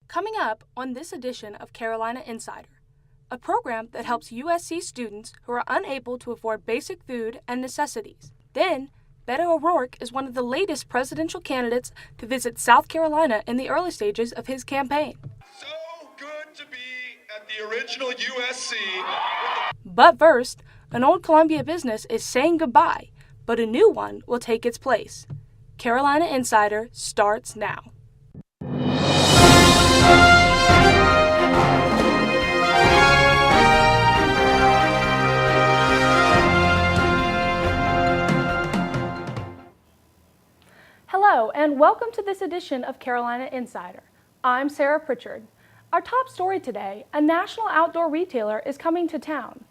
Coming up on this edition of Carolina Insider, a program that helps USC students who are unable to afford basic food and necessities. Then, Beto O'Rourke is one of the latest presidential candidates to visit South Carolina in the early stages of his campaign. So good to be at the original USC. But first, an old Columbia business is saying goodbye, but a new one will take its place. Carolina Insider starts now. Hello, and welcome to this edition of Carolina Insider. I'm Sarah Pritchard. Our top story today, a national outdoor retailer is coming to town.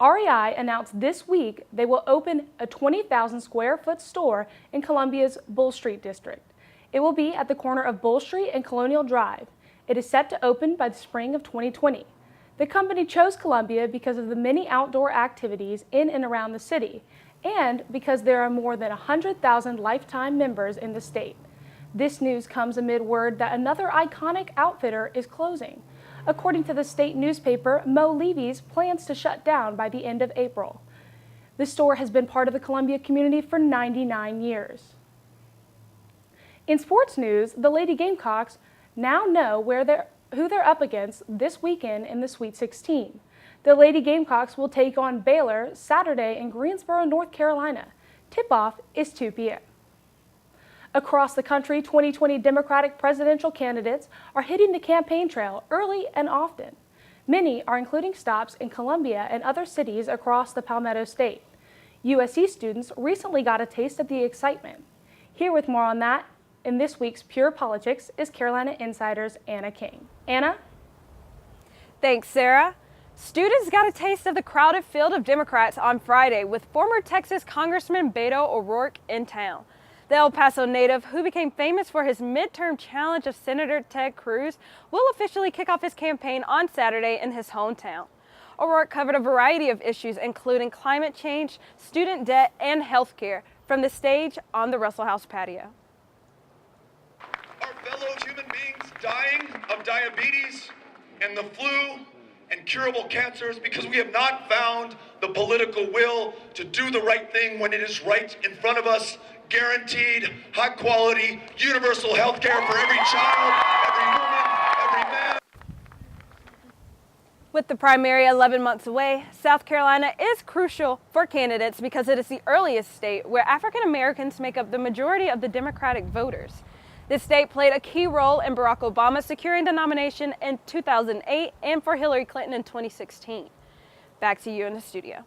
REI announced this week they will open a 20,000 square foot store in Columbia's Bull Street district. It will be at the corner of Bull Street and Colonial Drive. It is set to open by the spring of 2020. The company chose Columbia because of the many outdoor activities in and around the city, and because there are more than 100,000 lifetime members in the state. This news comes amid word that another iconic outfitter is closing. According to the state newspaper, Mo Levy's plans to shut down by the end of April. The store has been part of the Columbia community for 99 years. In sports news, the Lady Gamecocks now know who they're up against this weekend in the Sweet 16. The Lady Gamecocks will take on Baylor Saturday in Greensboro, North Carolina. Tip-off is 2 p.m. Across the country, 2020 Democratic presidential candidates are hitting the campaign trail early and often. Many are including stops in Columbia and other cities across the Palmetto State. USC students recently got a taste of the excitement. Here with more on that, in this week's Pure Politics, is Carolina Insider's Anna King. Anna? Thanks, Sarah. Students got a taste of the crowded field of Democrats on Friday with former Texas Congressman Beto O'Rourke in town. The El Paso native, who became famous for his midterm challenge of Senator Ted Cruz, will officially kick off his campaign on Saturday in his hometown. O'Rourke covered a variety of issues, including climate change, student debt, and health care, from the stage on the Russell House patio. Our fellow human beings dying of diabetes and the flu and curable cancers because we have not found the political will to do the right thing when it is right in front of us. Guaranteed, high quality, universal health care for every child, every woman, every man. With the primary 11 months away, South Carolina is crucial for candidates because it is the earliest state where African Americans make up the majority of the Democratic voters. This state played a key role in Barack Obama securing the nomination in 2008 and for Hillary Clinton in 2016. Back to you in the studio.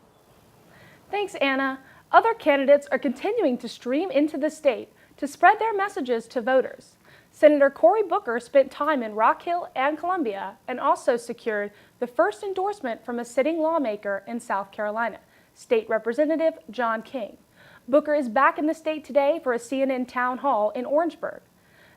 Thanks, Anna. Other candidates are continuing to stream into the state to spread their messages to voters. Senator Cory Booker spent time in Rock Hill and Columbia and also secured the first endorsement from a sitting lawmaker in South Carolina, State Representative John King. Booker is back in the state today for a CNN town hall in Orangeburg.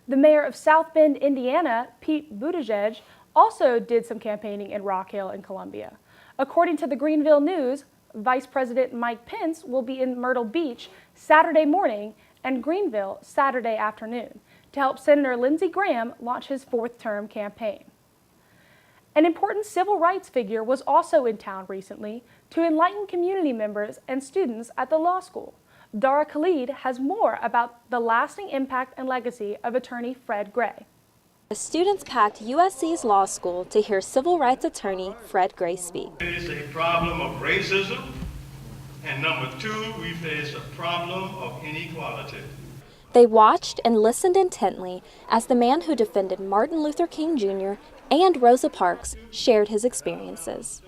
The mayor of South Bend, Indiana, Pete Buttigieg, also did some campaigning in Rock Hill and Columbia. According to the Greenville News, Vice President Mike Pence will be in Myrtle Beach Saturday morning and Greenville Saturday afternoon to help Senator Lindsey Graham launch his fourth-term campaign. An important civil rights figure was also in town recently to enlighten community members and students at the law school. Dara Khalid has more about the lasting impact and legacy of attorney Fred Gray. The students packed USC's law school to hear civil rights attorney Fred Gray speak. It is a problem of racism, and number two, we face a problem of inequality. They watched and listened intently as the man who defended Martin Luther King Jr. and Rosa Parks shared his experiences.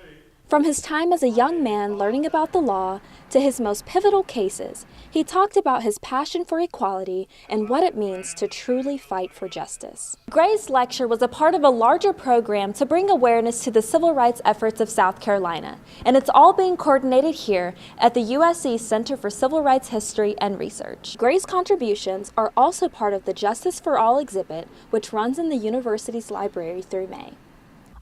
From his time as a young man learning about the law to his most pivotal cases, he talked about his passion for equality and what it means to truly fight for justice. Gray's lecture was a part of a larger program to bring awareness to the civil rights efforts of South Carolina, and it's all being coordinated here at the USC Center for Civil Rights History and Research. Gray's contributions are also part of the Justice for All exhibit, which runs in the university's library through May.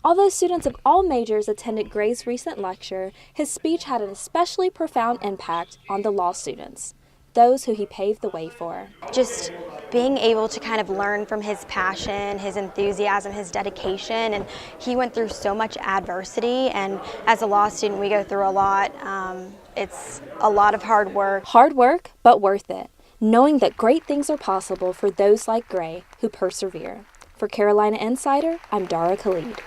Although students of all majors attended Gray's recent lecture, his speech had an especially profound impact on the law students. those who he paved the way for. Just being able to kind of learn from his passion, his enthusiasm, his dedication, and he went through so much adversity, and as a law student we go through a lot. It's a lot of hard work. Hard work, but worth it, knowing that great things are possible for those like Gray who persevere. For Carolina Insider, I'm Dara Khalid.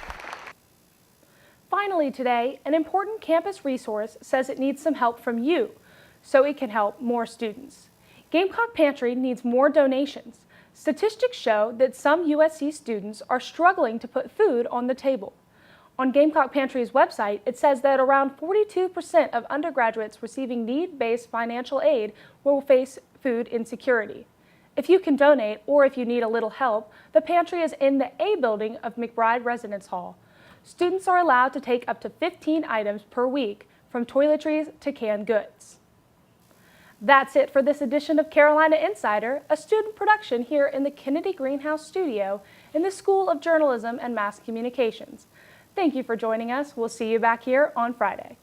Finally today, an important campus resource says it needs some help from you so it can help more students. Gamecock Pantry needs more donations. Statistics show that some USC students are struggling to put food on the table. On Gamecock Pantry's website, it says that around 42% of undergraduates receiving need-based financial aid will face food insecurity. If you can donate or if you need a little help, the pantry is in the A building of McBride Residence Hall. Students are allowed to take up to 15 items per week, from toiletries to canned goods. That's it for this edition of Carolina Insider, a student production here in the Kennedy Greenhouse studio in the School of Journalism and Mass Communications. Thank you for joining us. We'll see you back here on Friday.